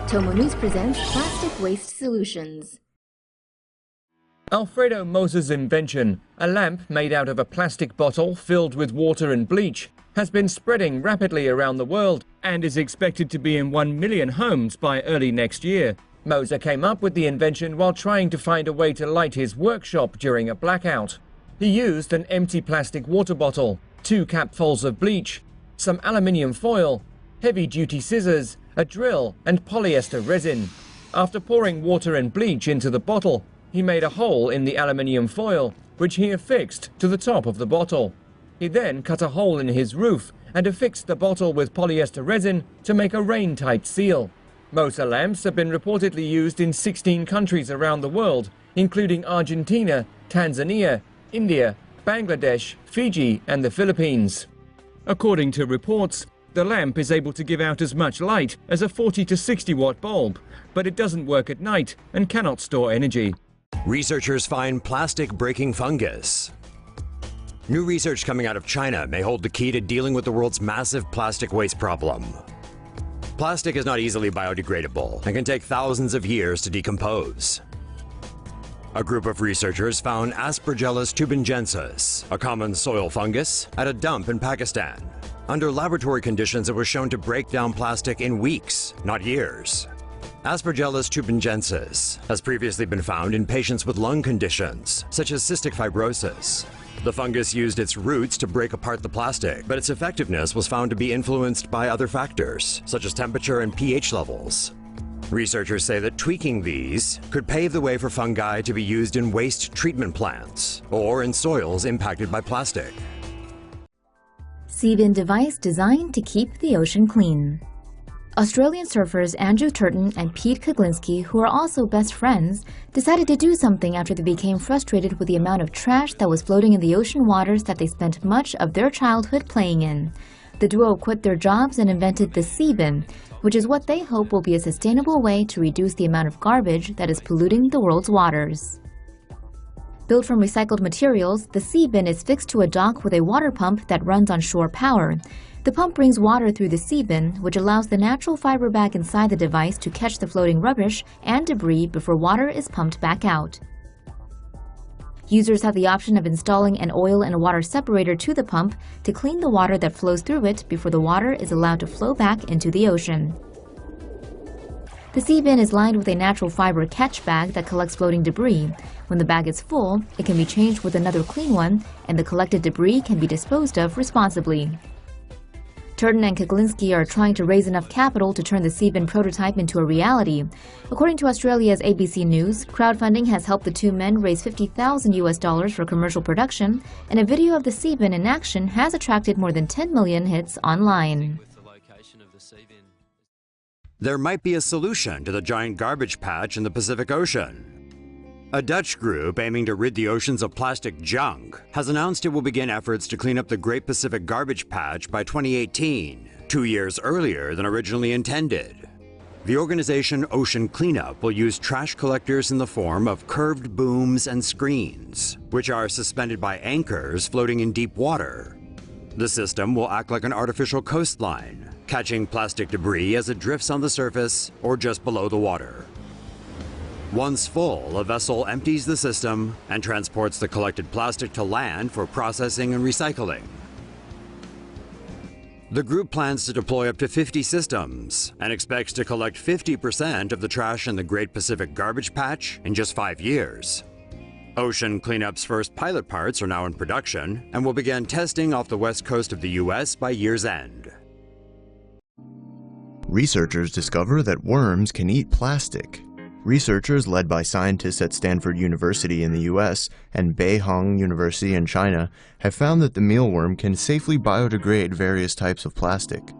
TomoNews presents Plastic Waste Solutions. Alfredo Moser's invention, a lamp made out of a plastic bottle filled with water and bleach, has been spreading rapidly around the world and is expected to be in 1 million homes by early next year. Moser came up with the invention while trying to find a way to light his workshop during a blackout. He used an empty plastic water bottle, 2 capfuls of bleach, some aluminium foil, heavy-duty scissors, a drill and polyester resin. After pouring water and bleach into the bottle, he made a hole in the aluminium foil, which he affixed to the top of the bottle. He then cut a hole in his roof and affixed the bottle with polyester resin to make a rain-tight seal. Moser lamps have been reportedly used in 16 countries around the world, including Argentina, Tanzania, India, Bangladesh, Fiji and the Philippines. According to reports, the lamp is able to give out as much light as a 40 to 60 watt bulb, but it doesn't work at night and cannot store energy. Researchers find plastic-breaking fungus. New research coming out of China may hold the key to dealing with the world's massive plastic waste problem. Plastic is not easily biodegradable and can take thousands of years to decompose. A group of researchers found Aspergillus tubangensis, a common soil fungus, at a dump in Pakistan. Under laboratory conditions, it was shown to break down plastic in weeks, not years. Aspergillus tubangensis has previously been found in patients with lung conditions, such as cystic fibrosis. The fungus used its roots to break apart the plastic, but its effectiveness was found to be influenced by other factors, such as temperature and pH levels. Researchers say that tweaking these could pave the way for fungi to be used in waste treatment plants or in soils impacted by plastic. Seabin device designed to keep the ocean clean. Australian surfers Andrew Turton and Pete Kuglinski, who are also best friends, decided to do something after they became frustrated with the amount of trash that was floating in the ocean waters that they spent much of their childhood playing in. The duo quit their jobs and invented the Seabin, which is what they hope will be a sustainable way to reduce the amount of garbage that is polluting the world's waters. Built from recycled materials, the Seabin is fixed to a dock with a water pump that runs on shore power. The pump brings water through the Seabin, which allows the natural fiber bag inside the device to catch the floating rubbish and debris before water is pumped back out. Users have the option of installing an oil and water separator to the pump to clean the water that flows through it before the water is allowed to flow back into the ocean. The Seabin is lined with a natural fiber catch bag that collects floating debris. When the bag is full, it can be changed with another clean one, and the collected debris can be disposed of responsibly. Turton and Kuglinski are trying to raise enough capital to turn the Seabin prototype into a reality. According to Australia's ABC News, crowdfunding has helped the two men raise $50,000 for commercial production, and a video of the Seabin in action has attracted more than 10 million hits online. There might be a solution to the giant garbage patch in the Pacific Ocean. A Dutch group aiming to rid the oceans of plastic junk has announced it will begin efforts to clean up the Great Pacific Garbage Patch by 2018, 2 years earlier than originally intended. The organization Ocean Cleanup will use trash collectors in the form of curved booms and screens, which are suspended by anchors floating in deep water. The system will act like an artificial coastline, catching plastic debris as it drifts on the surface or just below the water. Once full, a vessel empties the system and transports the collected plastic to land for processing and recycling. The group plans to deploy up to 50 systems and expects to collect 50% of the trash in the Great Pacific Garbage Patch in just 5 years. Ocean Cleanup's first pilot parts are now in production and will begin testing off the west coast of the US by year's end. Researchers discover that worms can eat plastic. Researchers led by scientists at Stanford University in the US and Beihang University in China have found that the mealworm can safely biodegrade various types of plastic.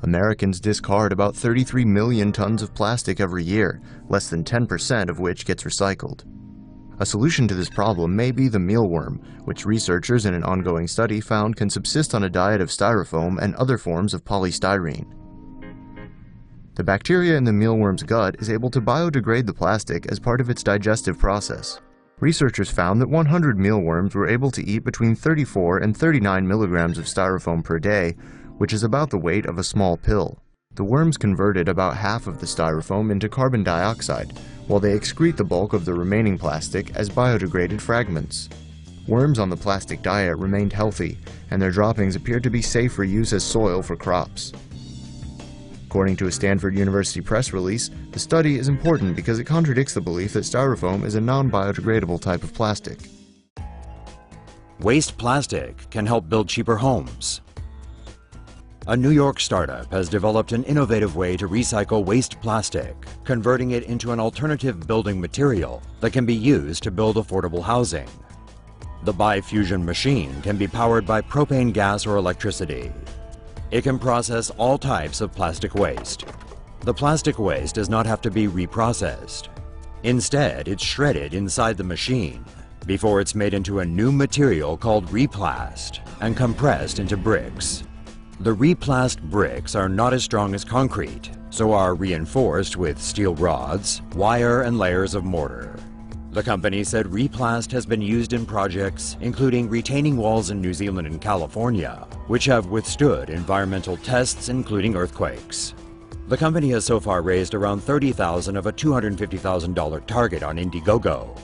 Americans discard about 33 million tons of plastic every year, less than 10% of which gets recycled. A solution to this problem may be the mealworm, which researchers in an ongoing study found can subsist on a diet of styrofoam and other forms of polystyrene. The bacteria in the mealworm's gut is able to biodegrade the plastic as part of its digestive process. Researchers found that 100 mealworms were able to eat between 34 and 39 milligrams of styrofoam per day, which is about the weight of a small pill. The worms converted about half of the styrofoam into carbon dioxide, while they excrete the bulk of the remaining plastic as biodegraded fragments. Worms on the plastic diet remained healthy, and their droppings appeared to be safe for use as soil for crops. According to a Stanford University press release, the study is important because it contradicts the belief that styrofoam is a non-biodegradable type of plastic. Waste plastic can help build cheaper homes. A New York startup has developed an innovative way to recycle waste plastic, converting it into an alternative building material that can be used to build affordable housing. The bifusion machine can be powered by propane gas or electricity. It can process all types of plastic waste. The plastic waste does not have to be reprocessed. Instead, it's shredded inside the machine before it's made into a new material called replast and compressed into bricks. The replast bricks are not as strong as concrete, so are reinforced with steel rods, wire, and layers of mortar. The company said replast has been used in projects including retaining walls in New Zealand and California, which have withstood environmental tests including earthquakes. The company has so far raised around $30,000 of a $250,000 target on Indiegogo.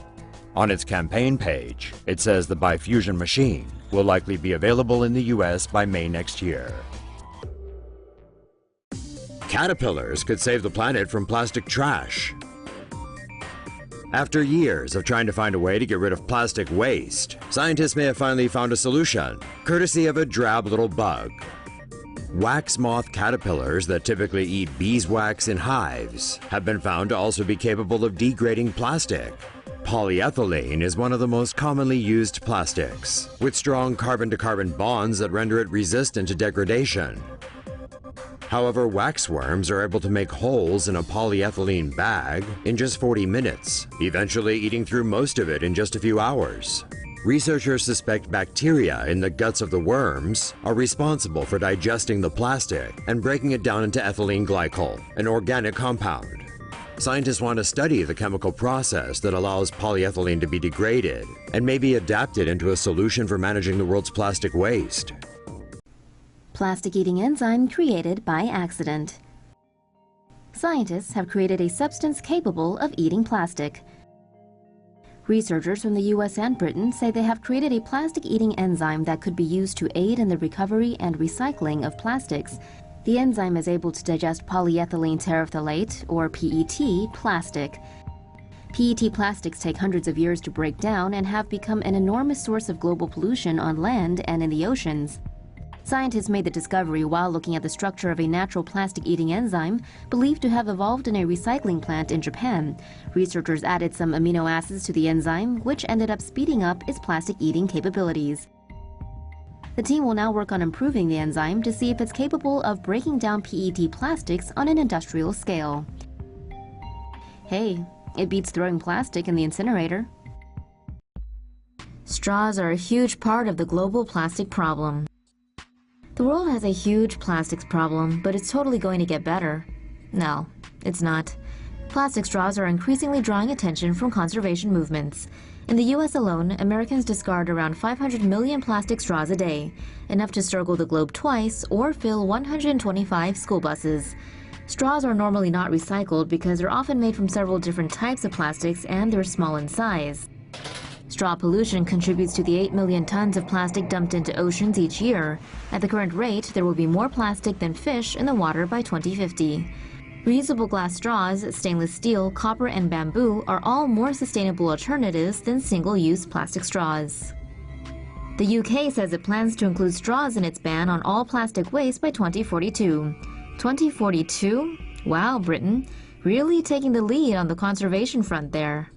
On its campaign page, it says the bifusion machine will likely be available in the US by May next year. Caterpillars could save the planet from plastic trash. After years of trying to find a way to get rid of plastic waste, scientists may have finally found a solution, courtesy of a drab little bug. Wax moth caterpillars that typically eat beeswax in hives have been found to also be capable of degrading plastic. Polyethylene is one of the most commonly used plastics, with strong carbon-to-carbon bonds that render it resistant to degradation. However, waxworms are able to make holes in a polyethylene bag in just 40 minutes, eventually eating through most of it in just a few hours. Researchers suspect bacteria in the guts of the worms are responsible for digesting the plastic and breaking it down into ethylene glycol, an organic compound. Scientists want to study the chemical process that allows polyethylene to be degraded and maybe adapted into a solution for managing the world's plastic waste. Plastic-eating enzyme created by accident. Scientists have created a substance capable of eating plastic. Researchers from the US and Britain say they have created a plastic-eating enzyme that could be used to aid in the recovery and recycling of plastics. The enzyme is able to digest polyethylene terephthalate, or PET, plastic. PET plastics take hundreds of years to break down and have become an enormous source of global pollution on land and in the oceans. Scientists made the discovery while looking at the structure of a natural plastic-eating enzyme believed to have evolved in a recycling plant in Japan. Researchers added some amino acids to the enzyme, which ended up speeding up its plastic-eating capabilities. The team will now work on improving the enzyme to see if it's capable of breaking down PET plastics on an industrial scale. Hey, it beats throwing plastic in the incinerator. Straws are a huge part of the global plastic problem. The world has a huge plastics problem, but it's totally going to get better. No, it's not. Plastic straws are increasingly drawing attention from conservation movements. In the US alone, Americans discard around 500 million plastic straws a day, enough to circle the globe twice or fill 125 school buses. Straws are normally not recycled because they're often made from several different types of plastics and they're small in size. Straw pollution contributes to the 8 million tons of plastic dumped into oceans each year. At the current rate, there will be more plastic than fish in the water by 2050. Reusable glass straws, stainless steel, copper, and bamboo are all more sustainable alternatives than single-use plastic straws. The UK says it plans to include straws in its ban on all plastic waste by 2042. 2042? Wow, Britain. Really taking the lead on the conservation front there.